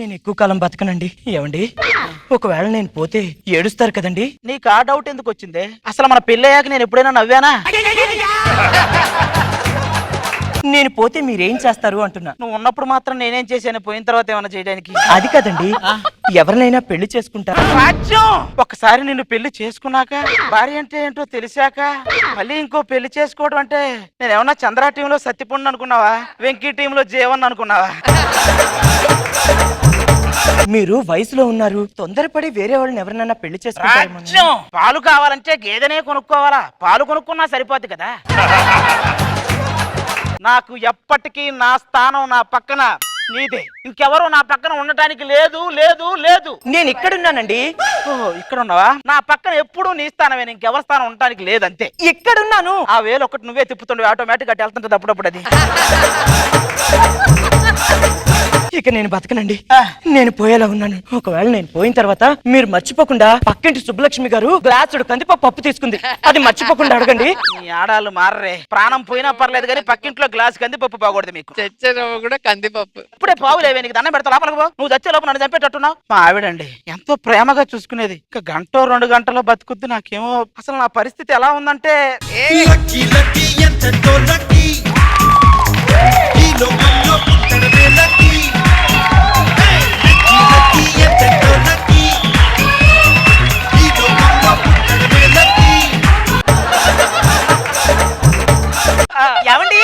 నేను ఎక్కువ కాలం బతకనండి. ఏమండి, ఒకవేళ నేను పోతే ఏడుస్తారు కదండి. నీకు ఆ డౌట్ ఎందుకు వచ్చింది? అసలు మన పెళ్ళయ్యాక నేను ఎప్పుడైనా నవ్వానా? నేను పోతే మీరేం చేస్తారు అంటున్నా. నువ్వు ఉన్నప్పుడు మాత్రం నేనేం చేశాను, పోయిన తర్వాత ఏమైనా చేయడానికి? అది కదండి, ఎవరినైనా పెళ్లి చేసుకుంటారా? రాజ్యం ఒకసారి నిన్ను పెళ్లి చేసుకున్నాక భార్య అంటే ఏంటో తెలిసాక మళ్ళీ ఇంకో పెళ్లి చేసుకోవడం అంటే నేను ఏమన్నా చంద్ర టీంలో సత్తిపండు అనుకున్నావా, వెంకీ టీంలో జీవన్ అనుకున్నావా? మీరు వయసులో ఉన్నారు, తొందరపడి వేరే వాళ్ళని ఎవరినైనా పెళ్లి చేసుకుంటారు. రాజ్యం పాలు కావాలంటే గేదెనే కొనుక్కోవాలా? పాలు కొనుక్కున్నా సరిపోద్ది కదా. నాకు ఎప్పటికీ నా స్థానం నా పక్కన నీదే, ఇంకెవరు నా పక్కన ఉండటానికి లేదు లేదు లేదు. నేను ఇక్కడున్నానండి. ఓహో, ఇక్కడ ఉన్నావా? నా పక్కన ఎప్పుడు నీ స్థానమే, ఇంకెవరి స్థానం ఉండటానికి లేదంతే. ఇక్కడున్నాను. ఆ వేలు ఒకటి నువ్వే తిప్పుతుండే, ఆటోమేటిక్ అటు వెళ్తుంటది అప్పుడప్పుడు అది. ఇక నేను బతకనండి, నేను పోయేలా ఉన్నాను. ఒకవేళ నేను పోయిన తర్వాత మీరు మర్చిపోకుండా పక్కింటి సుబ్బలక్ష్మి గారు గ్లాసుడు కందిపప్పు పప్పు తీసుకుంది, అది మర్చిపోకుండా అడగండి. నీ ఆడాలు మారరే, ప్రాణం పోయినా పర్లేదు కానీ పక్కింట్లో గ్లాస్ కందిపప్పు బాగూడదు మీకు. చచ్చేటప్పుడు కూడా కందిపప్పు. ఇప్పుడే పావులేవే, నీకు దండం పెడతా లోపలికి పో. నువ్వు చచ్చే లోపల నన్ను చంపేటట్టున్నావు. మా ఆవిడండి ఎంతో ప్రేమగా చూసుకునేది, ఇక గంట 2 గంటలో బతుకుద్ది. నాకేమో అసలు నా పరిస్థితి ఎలా ఉందంటే ఏమండి,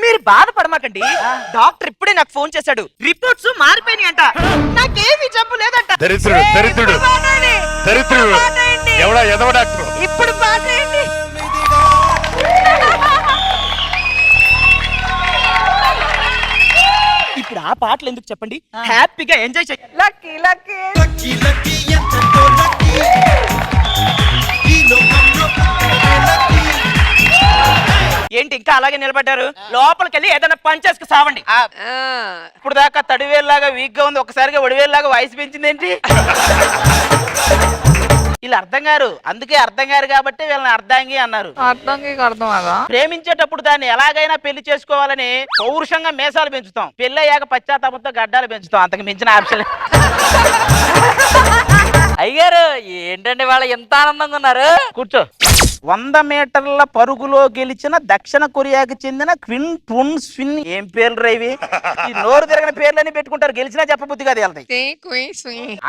మీరు బాధపడమాకండి. డాక్టర్ ఇప్పుడే నాకు ఫోన్ చేశాడు, రిపోర్ట్స్ మారిపోయినాయి అంట, నాకేమి జబ్బు లేదంట. ఇప్పుడు మాట్లాడండి. ఇప్పుడు ఆ పాటలు ఎందుకు చెప్పండి, హ్యాపీగా ఎంజాయ్ చేయండి. లక్కీ లక్కీ ఏంటి ఇంకా అలాగే నిలబడ్డారు? లోపలికి వెళ్ళి ఏదైనా పని చేసుకు సావండి. ఇప్పుడు దాకా తడివేలాగా వీక్ గా ఉంది, ఒకసారిగా ఒడివేలాగా వాయిస్ పెంచిందేంటి? వీళ్ళు అర్థం గారు, అందుకే అర్థం గారు కాబట్టి వీళ్ళని అర్ధాంగి అన్నారు. అర్థం అదా? ప్రేమించేటప్పుడు దాన్ని ఎలాగైనా పెళ్లి చేసుకోవాలని పౌరుషంగా మేసాలు పెంచుతాం, పెళ్లి అయ్యాక పశ్చాత్తాపంతో గడ్డాలు పెంచుతాం, అంతకు మించిన ఆప్షన్. అయ్యారు ఏంటంటే వాళ్ళ ఎంత ఆనందంగా ఉన్నారు. కూర్చో. 100 మీటర్ల పరుగులో గెలిచిన దక్షిణ కొరియాకి చెందిన క్విన్ ట్రున్ స్విన్. ఏం పేర్లు రైవి, ఈ నోరు తిరగని పేర్లని పెట్టుకుంటారు, గెలిచినా చెప్పబుద్ధి కాదు వెళ్తాయి.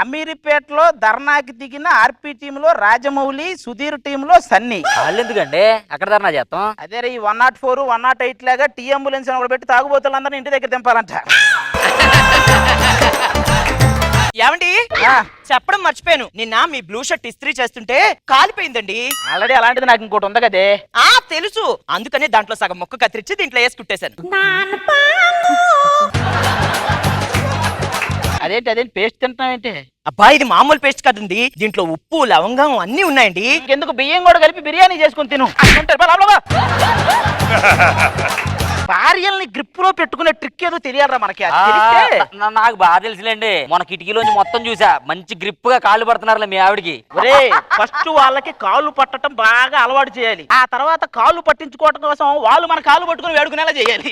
అమీర్పేటలో ధర్నాకి దిగిన ఆర్పీ టీంలో రాజమౌళి, సుధీర్ టీంలో సన్నీ. వాళ్ళు ఎందుకండి అక్కడ ధర్నా చేస్తాం? అదే ఈ 104, 108 లాగా టీ అంబులెన్స్ అని పెట్టి తాగుబోతులందరినీ ఇంటి దగ్గర దింపాలంట. ఏమండి, చెప్పడం మర్చిపోయాను, నిన్న మీ బ్లూ షర్ట్ ఇస్త్రీ చేస్తుంటే కాలిపోయిందండి. ఆల్రెడీ అలాంటిది నాకు ఇంకోటి ఉంది కదే. తెలుసు, అందుకనే దాంట్లో సగం మొక్క కత్తిరించి దీంట్లో వేసి కుట్టేశాను. అదేంటి పేస్ట్ తింటున్నావేంటి? అబ్బా, ఇది మామూలు పేస్ట్ కదండి, దీంట్లో ఉప్పు లవంగం అన్ని ఉన్నాయండి. ఎందుకు బియ్యం కూడా కలిపి బిర్యానీ చేసుకుని తిను. భార్యల్ని గ్రిప్ లో పెట్టుకునే ట్రిక్ ఏదో తెలియాలరా మనకి. నాకు బాగా తెలుసులేండి, మన కిటికీలోంచి మొత్తం చూసా, మంచి గ్రిప్ గా కాళ్ళు పడుతున్నారులే మీ ఆవిడికి. ఫస్ట్ వాళ్ళకి కాళ్ళు పట్టడం బాగా అలవాటు చేయాలి, ఆ తర్వాత కాళ్ళు పట్టించుకోవడం కోసం వాళ్ళు మన కాళ్ళు పట్టుకుని వేడుకునేలా చేయాలి.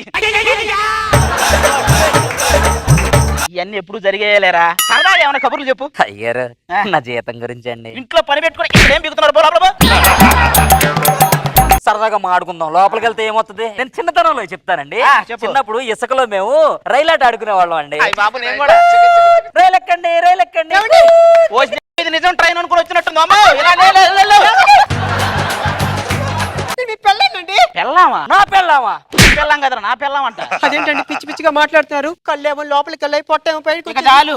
ఇవన్నీ ఎప్పుడు జరిగేయలేరా? సరదాగా ఏమైనా కబుర్లు చెప్పు. అయ్యారు నా జీతం గురించి అండి. ఇంట్లో పని పెట్టుకుని ఏం బిగుతున్నారు? సరదాగా మాడుకుందాం, లోపలికి వెళ్తే ఏమవుతుంది? నేను చిన్నతనంలో చెప్తానండి. చిన్నప్పుడు ఇసుకలో మేము రైలాట ఆడుకునే వాళ్ళం అండి. బాబు నేను కూడా రైలు ఎక్కండి, రైలు ఎక్కండి. నిజం ట్రైన్ అనుకుని వచ్చినట్టుంది. పెళ్ళామా? నా పెళ్ళామా? పెళ్ళాం కదరా, నా పెళ్ళాం అంట. అదేంటండి పిచ్చి పిచ్చిగా మాట్లాడుతున్నారు? కళ్ళేమో లోపలికి వెళ్ళాయి, పొట్టేమో పైకి. చాలు,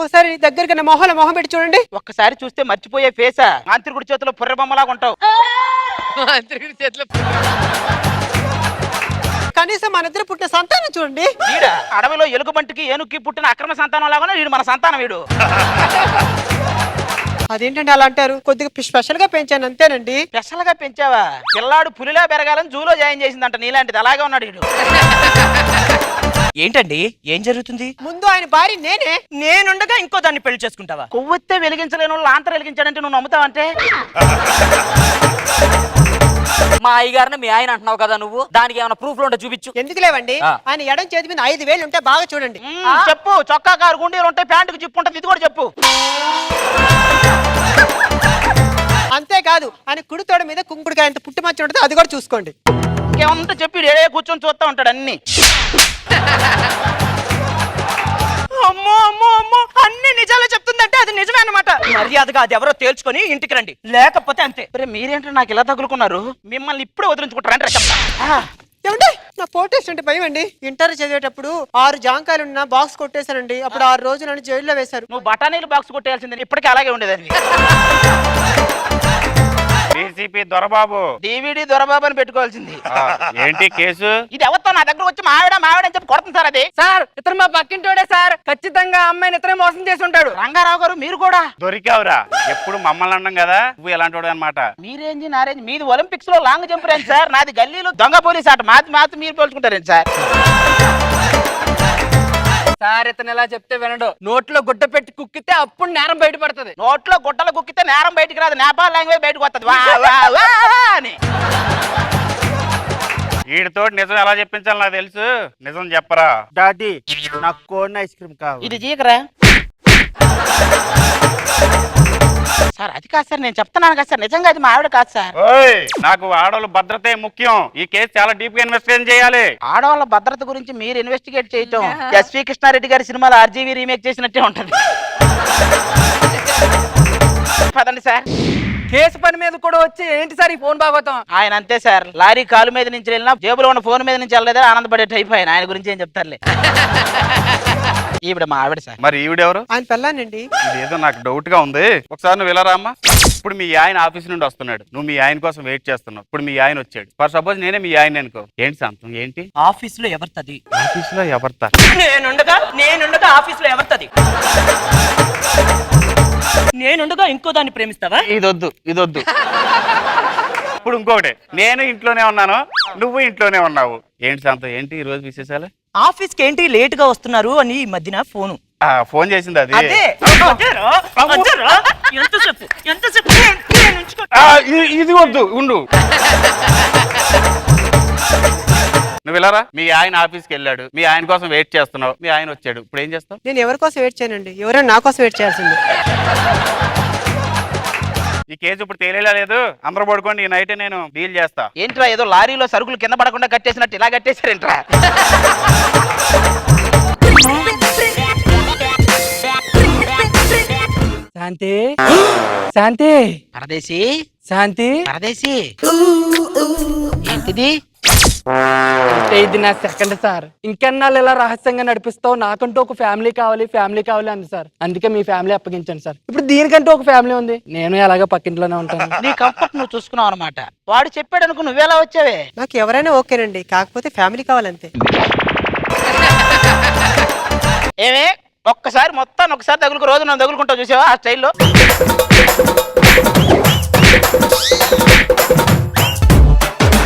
ఒకసారి దగ్గరగా మొహం పెట్టి చూడండి. ఒక్కసారి చూస్తే మర్చిపోయే ఫేసా, మాంత్రికుడి చేతిలో పుర్రె బొమ్మలాగా ఉంటావు. కనీసం మన ఇద్దరు పుట్టిన సంతానం చూడండి. అడవిలో ఎలుగుబంటికి ఏనుక్కి పుట్టిన అక్రమ సంతానం లాగా వీడు మన సంతానం. వీడు అదేంటండి అలా అంటారు? కొద్దిగా స్పెషల్ గా పెంచాను అంతేనండి. స్పెషల్ గా పెంచావా? పిల్లాడు పులిలా పెరగాలని జూలో జాయిన్ చేసిందంట నీలాంటిది, అలాగే ఉన్నాడు వీడు. ఏంటండి, ఏం జరుగుతుంది? ముందు ఆయన భార్య నేనుండగా ఇంకో దాన్ని పెళ్లి చేసుకుంటావా? కొవ్వొత్తే వెలిగించలేని వాళ్ళు ఆంతర వెలిగించాడంటే నువ్వు నమ్ముతావంటే? మా అయ్యగారిని మీ ఆయన అంటున్నావు కదా నువ్వు, దానికి ఏమైనా ప్రూఫ్ లో ఉంటే చూపించు. ఎందుకు లేవండి, ఆయన ఎడం చేతి మీద 5,000 ఉంటే బాగా చూడండి. చెప్పు. చొక్కా కారు గుండీలు ఉంటాయి, ప్యాంటుకు జిప్పు ఉంటుంది, ఇది కూడా చెప్పు. అంతేకాదు ఆయన కుడి తోడ మీద కుంకుడుకాయ అంత పుట్టి మచ్చ ఉంటుంది, అది కూడా చూసుకోండి. ఇంకేమంటే చెప్పి ఏడే కూర్చొని చూస్తా ఉంటాడు అన్ని. అమ్మో అమ్మో అమ్మో, అన్ని నిజాలు చెప్తుందంటే అది నిజమే అన్నమాట. మర్యాదగా అది ఎవరో తేల్చుకొని ఇంటికి రండి, లేకపోతే అంతే. మీరేంటో నాకు ఇలా తగులుకున్నారు, మిమ్మల్ని ఇప్పుడే వదిలించుకుంటారంటే చెప్తా. ఏమండి నా పోటేస్ట్ అంటే భయం అండి. ఇంటర్ చదివేటప్పుడు 6 జాంకాయలు ఉన్న బాక్స్ కొట్టేశానండి. అప్పుడు 6 రోజులు నన్ను జైల్లో వేశారు. నువ్వు బఠానీలు బాక్స్ కొట్టేయాల్సిందే, ఇప్పటికీ అలాగే ఉండేదండి. డీసీపీ దొరబాబు డివిడి దొరబాబు అని పెట్టుకోవాల్సింది. ఏంటి కేసు? ఇది ఎవరితో నా దగ్గర వచ్చి మావిడ అని చెప్పి కొడుతుంది సార్. అది సార్ ఇతను మా పక్కింటోడే సార్, ఖచ్చితంగా అమ్మాయిని ఇతనే మోసం చేసి ఉంటాడు. రంగారావు గారు మీరు కూడా దొరికావురా. ఎప్పుడు మమ్మల్ని అన్నాం కదా, నువ్వు ఎలాంటి వాడు అనమాట. మీరేంది నారేంజ్, మీది ఒలింపిక్స్ లో లాంగ్ జంప్ రేంజ్ సార్, నాది గల్లీలో దొంగ పోలీస్ ఆట. మాతి మీరు పోల్చుకుంటారేంటి సార్? సార్ ఇతను ఎలా చెప్తే వినడు. నోట్లో గుడ్డ పెట్టి కుక్కితే అప్పుడు నేరం బయటపడుతుంది. నోట్లో గుట్టలు కుక్కితే నేరం బయటికి రాదు, నేపాల్ లాంగ్వేజ్ బయటకు వస్తుంది. వా వా వా అని. వీడితో నిజం ఎలా చెప్పించాలి నాకు తెలుసు. నిజం చెప్పరా. డాడీ నాకు కోన్ ఐస్ క్రీమ్ కావాలి. ఇది జీకరా సార్? అది కాదు సార్, నేను చెప్తున్నాను కదా సార్, నిజంగా అది మా ఆవిడ కాదు సార్. ఓయ్, నాకు ఆడవాళ్ళ భద్రతే ముఖ్యం. ఈ కేసు చాలా డీప్ గా ఇన్వెస్టిగేషన్ చేయాలి. ఆడవాళ్ళ భద్రత గురించి మీరు ఇన్వెస్టిగేట్ చేయటం ఎస్వి కృష్ణారెడ్డి గారి సినిమాలో ఆర్జీవీ రీమేక్ చేసినట్టే ఉంటది. పదండి సార్. కేసు పని మీద కూడా వచ్చి ఏంటి సార్ ఈ ఫోన్ బాగోతాం? ఆయన అంతే సార్, లారీ కాలు మీద నుంచి వెళ్ళినా జేబులో ఉన్న ఫోన్ మీద నుంచి వెళ్ళలేదా ఆనందపడే టైప్. ఆయన గురించి ఏం చెప్తారులే. ఈవిడ మా ఆవిడ సార్. మరి ఈవిడెవరు? ఆయన పెళ్ళానండి. ఇదేదో నాకు డౌట్ గా ఉంది. ఒకసారి నువ్వు వెళ్ళరా అమ్మా. ఇప్పుడు మీ ఆయన ఆఫీస్ నుండి వస్తున్నాడు, నువ్వు మీ ఆయన కోసం వెయిట్ చేస్తున్నావు. ఇప్పుడు మీ ఆయన వచ్చాడు. ఫర్ సపోజ్ నేనే మీ ఆయన అనుకో, ఏంటి శాంతం? ఏంటి ఆఫీస్ లో ఎవరితది? ఆఫీస్ లో ఎవరితా? నేనుండగా ఆఫీస్ లో ఎవరితది? నేనుండగా ఇంకో దాన్ని ప్రేమిస్తావా? ఇదొద్దు. ఇప్పుడు ఇంకొకటి, నేను ఇంట్లోనే ఉన్నాను, నువ్వు ఇంట్లోనే ఉన్నావు. ఏంటి శాంతం? ఏంటి ఈ రోజు విశేషాలు? ఆఫీస్ కి ఏంటి లేట్ గా వస్తున్నారు అని ఈ మధ్యన ఫోను. ఫోన్ చేసింది అది. అదే ఎంతసేపు నేను ఉంచుకో- ఇది వద్దు, ఉండు. నువ్వు వెళ్ళరా. మీ ఆయన ఆఫీస్కి వెళ్ళాడు, మీ ఆయన కోసం వెయిట్ చేస్తున్నావు, మీ ఆయన వచ్చాడు. ఇప్పుడు ఏం చేస్తావు? నేను ఎవరి కోసం వెయిట్ చేయనండి, ఎవరైనా నా కోసం వెయిట్ చేయాల్సింది. ఈ కేసు ఇప్పుడు తేలేలా లేదు. అందరూ పడుకోండి, ఈ నైట్ నేను డీల్ చేస్తా. ఏంట్రా ఏదో లారీలో సరుకులు కింద పడకుండా కట్టేసినట్టు ఇలా కట్టేశారేంట్రా? శాంతి శాంతి పరదేశీ శాంతి పరదేశీ ఏంటిది? ఇది నా సెకండ్ సార్. ఇంకెన్నాళ్ళు ఇలా రహస్యంగా నడిపిస్తావు, నాకంటూ ఒక ఫ్యామిలీ కావాలి అంది సార్. అందుకే మీ ఫ్యామిలీ అప్పగించాను సార్. ఇప్పుడు దీనికంటూ ఒక ఫ్యామిలీ ఉంది, నేను ఎలాగో పక్కింట్లోనే ఉంటాను. నీ కంఫర్ట్ నువ్వు చూసుకున్నావు అనమాట. వాడు చెప్పాడు అనుకో, నువ్వెలా వచ్చావే? నాకు ఎవరైనా ఓకేనండి, కాకపోతే ఫ్యామిలీ కావాలంతే. ఏమే ఒక్కసారి మొత్తం ఒకసారి తగులుకు, రోజు నన్ను తగులుకుంటావు చూసావా ఆ స్టైల్లో?